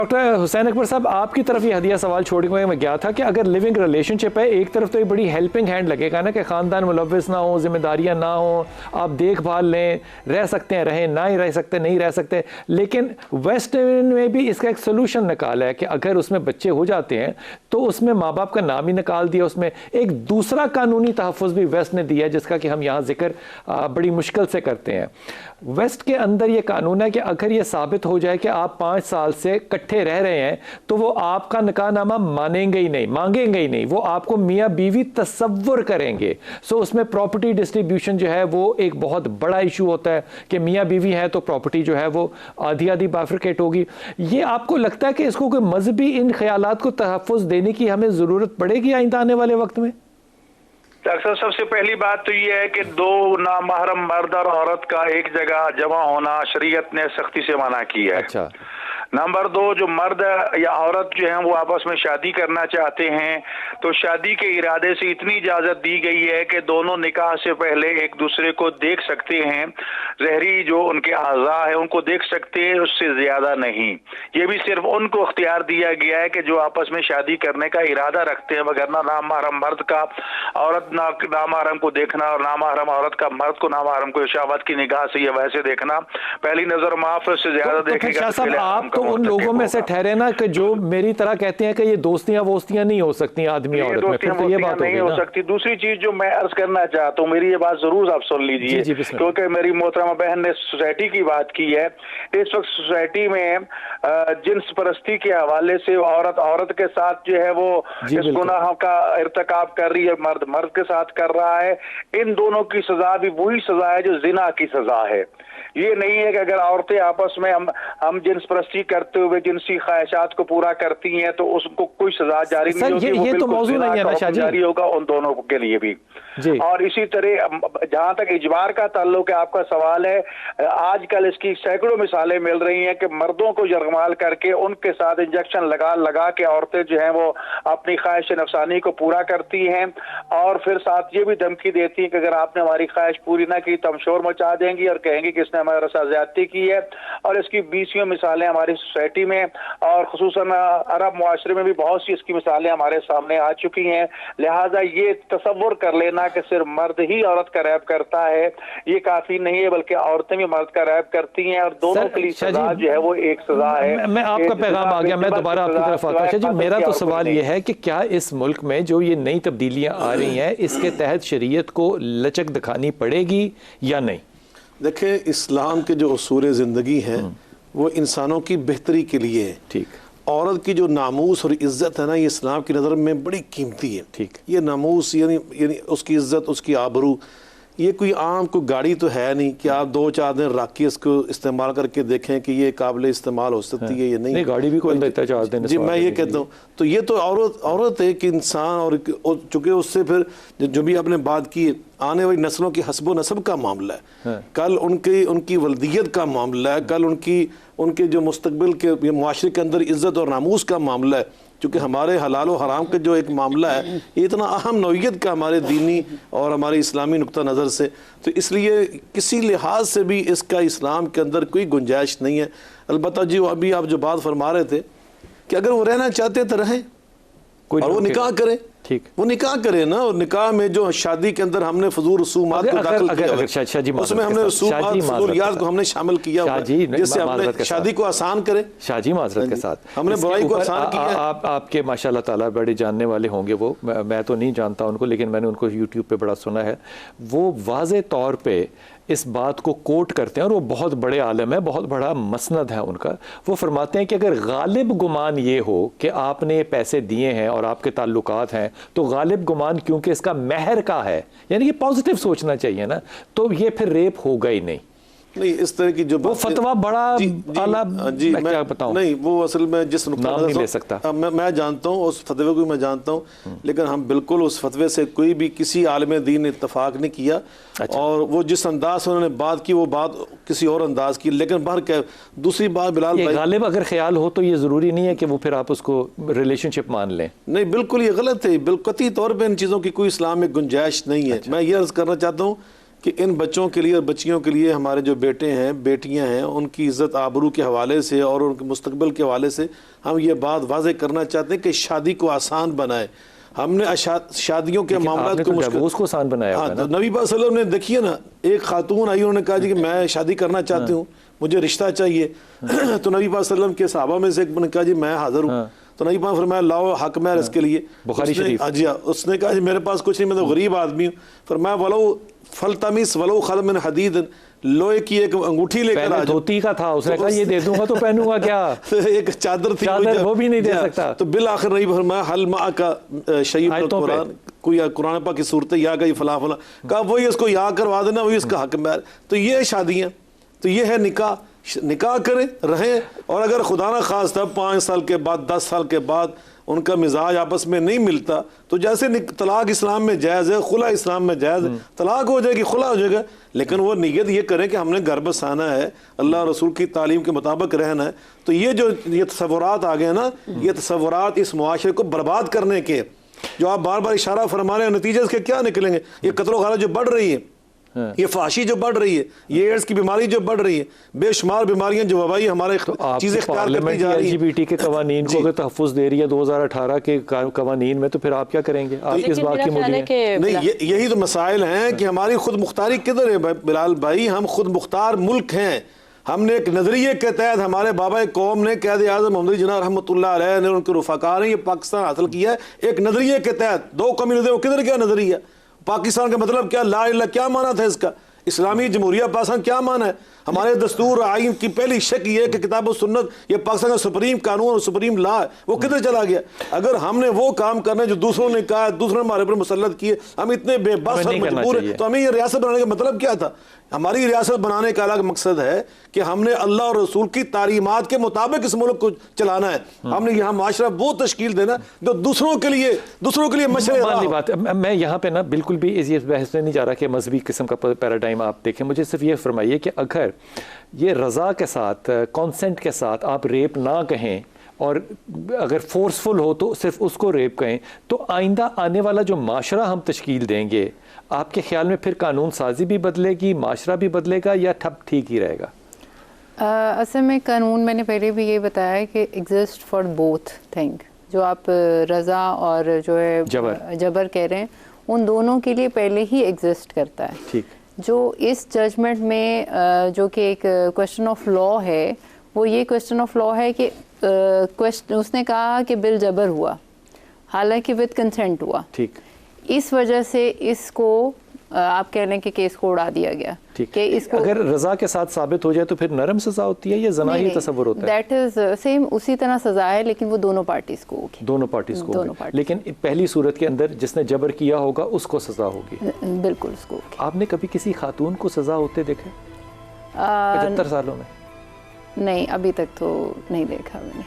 Doctor حسین اکبر صاحب آپ کی طرف یہ ہدیہ سوال چھوڑ کے میں گیا تھا کہ اگر لیونگ ریلیشن شپ ہے ایک طرف تو یہ بڑی ہیلپنگ ہینڈ لگے گا نا کہ خاندان ملوث نہ ہو، ذمہ داریاں نہ ہوں، آپ دیکھ بھال لیں، رہ سکتے ہیں رہیں، نہ ہی رہ سکتے نہیں رہ سکتے، لیکن ویسٹ میں بھی اس کا ایک سلوشن نکالا ہے کہ اگر اس میں بچے ہو جاتے ہیں تو اس میں ماں باپ کا نام ہی نکال دیا، اس میں ایک دوسرا قانونی تحفظ بھی ویسٹ نے دیا ہے جس کا کہ ہم یہاں ذکر بڑی مشکل سے کرتے ہیں۔ ویسٹ کے اندر یہ قانون ہے کہ اگر یہ ثابت ہو جائے کہ آپ 5 سال سے کٹھے رہ رہے ہیں تو وہ آپ کا نکاح نامہ مانیں گے ہی نہیں، مانگیں گے ہی نہیں، وہ آپ کو میاں بیوی تصور کریں گے۔ اس میں پراپرٹی ڈسٹریبیوشن جو ہے وہ ایک بہت بڑا ایشو ہوتا ہے کہ میاں بیوی ہے تو پراپرٹی جو ہے وہ آدھی آدھی بائفرکیٹ ہوگی۔ یہ آپ کو لگتا ہے کہ اس کو کوئی مذہبی ان خیالات کو تحفظ دینے کی ہمیں ضرورت پڑے گی آئندہ آنے والے وقت میں؟ ڈاکٹر سب سے پہلی بات تو یہ ہے کہ دو نامحرم مرد اور عورت کا ایک جگہ جمع ہونا شریعت نے سختی سے منع کیا ہے۔ اچھا۔ نمبر 2، جو مرد یا عورت جو ہیں وہ آپس میں شادی کرنا چاہتے ہیں تو شادی کے ارادے سے اتنی اجازت دی گئی ہے کہ دونوں نکاح سے پہلے ایک دوسرے کو دیکھ سکتے ہیں، ظہری جو ان کے اعضاء ہیں ان کو دیکھ سکتے ہیں، اس سے زیادہ نہیں۔ یہ بھی صرف ان کو اختیار دیا گیا ہے کہ جو آپس میں شادی کرنے کا ارادہ رکھتے ہیں، وگرنہ نامحرم مرد کا عورت نامحرم کو دیکھنا اور نامحرم عورت کا مرد کو نامحرم کو شہوت کی نگاہ سے یا ویسے دیکھنا پہلی نظر معاف، اس سے زیادہ دیکھنے کا ان لوگوں میں سے ٹھہرے نا کہ جو میری طرح کہتے ہیں کہ یہ دوستیاں ووستیاں نہیں ہو سکتی آدمی عورت میں، پھر تو یہ بات نہیں ہو سکتی۔ دوسری چیز جو میں عرض کرنا چاہتا ہوں، میری یہ بات ضرور آپ سن لیجئے کیونکہ میری محترمہ بہن نے سوسائٹی کی بات کی ہے۔ اس وقت سوسائٹی میں جنس پرستی کے حوالے سے عورت کے ساتھ جو ہے وہ اس گناہ کا ارتکاب کر رہی ہے، مرد کے ساتھ کر رہا ہے، ان دونوں کی سزا بھی وہی سزا ہے جو زنا کی سزا ہے۔ یہ نہیں ہے کہ اگر عورتیں آپس میں ہم جنس پرستی کرتے ہوئے جنسی خواہشات کو پورا کرتی ہیں تو اس کو کوئی سزا جاری نہیں ہوگی، وہ بالکل زنا کا حکم جاری ہوگا ان دونوں کے لیے بھی۔ اور اسی طرح جہاں تک اجبار کا تعلق ہے، آپ کا سوال ہے، آج کل اس کی سینکڑوں مثالیں مل رہی ہیں کہ مردوں کو یرغمال کر کے ان کے ساتھ انجیکشن لگا کے عورتیں جو ہیں وہ اپنی خواہش نفسانی کو پورا کرتی ہیں، اور پھر ساتھ یہ بھی دھمکی دیتی ہیں کہ اگر آپ نے ہماری خواہش پوری نہ کی تو ہم شور مچا دیں گی اور کہیں گے کہ اس نے ہمارے ساتھ زیادتی کی ہے۔ اور اس کی 20 مثالیں ہماری سوسائٹی میں اور خصوصاً عرب معاشرے میں بھی بہت سی اس کی مثالیں ہمارے سامنے آ چکی ہیں۔ لہٰذا یہ تصور کر لینا کہ صرف مرد ہی عورت کا ریپ کرتا ہے یہ کافی نہیں ہے، بلکہ عورتیں بھی مرد کا ریپ کرتی ہیں، اور دونوں کے لیے سزا جو ہے وہ ایک سزا ہے۔ میں آپ کا پیغام آ گیا، میں دوبارہ آپ کی طرف آتا ہوں۔ میرا تو سوال یہ ہے کہ کیا اس ملک میں جو یہ نئی تبدیلیاں آ رہی ہیں اس کے تحت شریعت کو لچک دکھانی پڑے گی یا نہیں؟ دیکھیں، اسلام کے جو اصول زندگی ہیں وہ انسانوں کی بہتری کے لیے ہے۔ ٹھیک۔ عورت کی جو ناموس اور عزت ہے نا، یہ اسلام کی نظر میں بڑی قیمتی ہے۔ ٹھیک۔ یہ ناموس یعنی اس کی عزت، اس کی آبرو، یہ کوئی عام کوئی گاڑی تو ہے نہیں کہ آپ 2-4 دن رکھ کے اس کو استعمال کر کے دیکھیں کہ یہ قابل استعمال ہو سکتی ہے یا نہیں۔ گاڑی بھی کوئی دیتا ہے 4 دن۔ جی میں یہ کہتا ہوں تو یہ تو عورت ہے کہ انسان، اور چونکہ اس سے پھر جو بھی آپ نے بات کی آنے والی نسلوں کی حسب و نسب کا معاملہ ہے، کل ان کی ولدیت کا معاملہ ہے، کل ان کے جو مستقبل کے معاشرے کے اندر عزت اور ناموس کا معاملہ ہے، چونکہ ہمارے حلال و حرام کا جو ایک معاملہ ہے یہ اتنا اہم نوعیت کا ہمارے دینی اور ہمارے اسلامی نقطہ نظر سے، تو اس لیے کسی لحاظ سے بھی اس کا اسلام کے اندر کوئی گنجائش نہیں ہے۔ البتہ جی ابھی آپ جو بات فرما رہے تھے کہ اگر وہ رہنا چاہتے تو رہیں اور وہ نکاح کریں، وہ نکاح کرے نا، اور نکاح میں جو شادی کے اندر ہم نے فضول رسومات کو داخل کیا، اس میں ہم نے رسومات فضولیات کو ہم نے شامل کیا ہوا ہے جس سے ہم نے شادی کو آسان کرے۔ شاہ جی معذرت کے ساتھ ہم نے برائی کو آسان کیا ہے۔ آپ کے ماشاءاللہ تعالیٰ بڑے جاننے والے ہوں گے، وہ میں تو نہیں جانتا ان کو، لیکن میں نے ان کو یوٹیوب پہ بڑا سنا ہے، وہ واضح طور پہ اس بات کو کوٹ کرتے ہیں، اور وہ بہت بڑے عالم ہیں، بہت بڑا مسند ہے ان کا۔ وہ فرماتے ہیں کہ اگر غالب گمان یہ ہو کہ آپ نے پیسے دیے ہیں اور آپ کے تعلقات ہیں تو غالب گمان کیونکہ اس کا مہر کا ہے، یعنی کہ پازیٹیو سوچنا چاہیے نا، تو یہ پھر ریپ ہوگا ہی نہیں۔ نہیں اس طرح کی جو وہ فتویٰ بڑا اعلیٰ، میں کیا بتاؤں، نہیں وہ اصل میں جس نام نہیں لے سکتا، میں جانتا ہوں اس فتوے کو، میں جانتا ہوں، لیکن ہم بالکل اس فتوے سے کوئی بھی کسی عالم دین نے اتفاق نہیں کیا، اور وہ جس انداز سے انہوں نے بات کی وہ بات کسی اور انداز کی۔ لیکن دوسری بات بلال بھائی، غالب اگر خیال ہو تو یہ ضروری نہیں ہے کہ وہ پھر آپ اس کو ریلیشن شپ مان لیں۔ نہیں بالکل یہ غلط ہے، بالقطعی طور پہ ان چیزوں کی کوئی اسلام میں گنجائش نہیں ہے۔ میں یہ عرض کرنا چاہتا ہوں کہ ان بچوں کے لیے اور بچیوں کے لیے ہمارے جو بیٹے ہیں بیٹیاں ہیں ان کی عزت آبرو کے حوالے سے اور ان کے مستقبل کے حوالے سے ہم یہ بات واضح کرنا چاہتے ہیں کہ شادی کو آسان بنائے. ہم نے شادیوں کے معاملات کو ڈیورس کو آسان بنایا. ہاں تو نبی پاک صلی اللہ علیہ وسلم نے دیکھیے نا, ایک خاتون آئی, انہوں نے کہا جی کہ میں شادی کرنا چاہتی ہوں, مجھے رشتہ چاہیے. تو نبی پاک صلی اللہ علیہ وسلم کے صحابہ میں سے ایک نے کہا جی میں حاضر ہوں. تو نبی پاک فرمایا لاؤ حق مہر اس کے لیے. بخاری شریف. جی اس نے کہا جی میرے پاس کچھ نہیں, میں تو غریب آدمی ہوں. فرمایا ولو فلتمس ولو خلم من حدید, لوہے کی ایک انگوٹھی لے کر آ. دھوتی کا تھا, اس نے کہا یہ دے دوں گا تو پہنوں گا کیا, ایک چادر تھی وہ بھی نہیں دے سکتا. تو بالآخر نہیں فرمایا حل معک شیء من القرآن, کوئی قرآن پاک کی صورت یا گئی فلاں فلاں, کہا وہی اس کو یا کروا دینا, وہی اس کا حق مہر. تو یہ شادیاں, تو یہ ہے نکاح. نکاح کریں رہیں, اور اگر خدا نہ خواستہ 5 سال کے بعد 10 سال کے بعد ان کا مزاج آپس میں نہیں ملتا, تو جیسے طلاق اسلام میں جائز ہے, خلا اسلام میں جائز ہے, طلاق ہو جائے گی, خلا ہو جائے گا, لیکن وہ نیت یہ کریں کہ ہم نے گھر بسانا ہے, اللہ رسول کی تعلیم کے مطابق رہنا ہے. تو یہ تصورات آ گئے نا, یہ تصورات اس معاشرے کو برباد کرنے کے, جو آپ بار بار اشارہ فرما رہے ہیں, نتیجے اس کے کیا نکلیں گے؟ یہ قتل و غارت جو بڑھ رہی ہے, یہ فحاشی جو بڑھ رہی ہے, یہ ایڈز کی بیماری جو بڑھ رہی ہے, بے شمار بیماریاں جو وبائی ہمارے چیزیں اختیار کرتی جا رہی ہیں. LGBT کے قوانین کو اگر تحفظ دے رہی ہے 2018 کے قوانین میں, تو پھر آپ کیا کریں گے؟ آپ کس بات کی مودی ہیں؟ نہیں, یہی تو مسائل ہیں کہ ہماری خود مختاری کدھر ہے بلال بھائی. ہم خود مختار ملک ہیں. ہم نے ایک نظریے کے تحت, ہمارے بابا قوم نے, قائد اعظم محمد جناح رحمۃ اللہ علیہ نے, ان کے رفقا نے یہ پاکستان حاصل کیا ہے ایک نظریے کے تحت. 2 قومی نظریے, وہ کدھر کیا نظریہ؟ پاکستان کا مطلب کیا, لا الہ الا اللہ کیا معنی تھا اس کا؟ اسلامی جمہوریہ پاکستان کیا معنی ہے؟ ہمارے دستور آئین کی پہلی شک یہ ہے کہ کتاب و سنت یہ پاکستان کا سپریم قانون اور سپریم لا ہے, وہ کدھر چلا گیا؟ اگر ہم نے وہ کام کرنا جو دوسروں نے کہا, دوسروں نے ہمارے پر مسلط کیے, ہم اتنے بے بس اور مجبور ہیں, تو ہمیں یہ ریاست بنانے کا مطلب کیا تھا؟ ہماری ریاست بنانے کا الگ مقصد ہے کہ ہم نے اللہ اور رسول کی تعلیمات کے مطابق اس ملک کو چلانا ہے. ہم نے یہاں معاشرہ وہ تشکیل دینا جو دوسروں کے لیے مشرے. بات میں یہاں پہ نا بالکل بھی اس بحث میں نہیں جا رہا کہ مذہبی قسم کا پیراڈائم آپ دیکھیں. مجھے صرف یہ فرمائیے کہ اگر یہ رضا کے ساتھ, کانسنٹ کے ساتھ آپ ریپ نہ کہیں, اور اگر فورسفل ہو تو صرف اس کو ریپ کہیں, تو آئندہ آنے والا جو معاشرہ ہم تشکیل دیں گے, آپ کے خیال میں پھر قانون سازی بھی بدلے گی, معاشرہ بھی بدلے گا, یا ٹھپ ٹھیک ہی رہے گا؟ اصل میں قانون, میں نے پہلے بھی یہ بتایا ہے کہ ایگزسٹ فار بوتھ تھنگ. جو آپ رضا اور جو ہے جبر کہہ رہے ہیں, ان دونوں کے لیے پہلے ہی ایگزسٹ کرتا ہے. ٹھیک. جو اس ججمنٹ میں جو کہ ایک کویسچن آف لا ہے, وہ یہ کویسچن آف لا ہے کہ اس نے کہا کہ بل جبر ہوا, حالانکہ ود کنسنٹ ہوا. ٹھیک. اس وجہ سے اس کو آپ کہہ لیں کہ کیس کو اڑا دیا گیا. کہ اس کو اگر رضا کے ساتھ ثابت ہو جائے تو پھر نرم سزا ہوتی ہے, یا زنا ہی تصور ہوتا ہے؟ دیٹ از سیم, اسی طرح سزا ہے, لیکن وہ دونوں پارٹیز کو ہوگی. دونوں پارٹیز کو ہوگی, لیکن پہلی صورت کے اندر جس نے جبر کیا ہوگا اس کو سزا ہوگی. بالکل اس کو ہوگی. آپ نے کبھی کسی خاتون کو سزا ہوتے دیکھا 75 سالوں میں؟ نہیں, ابھی تک تو نہیں دیکھا میں نے.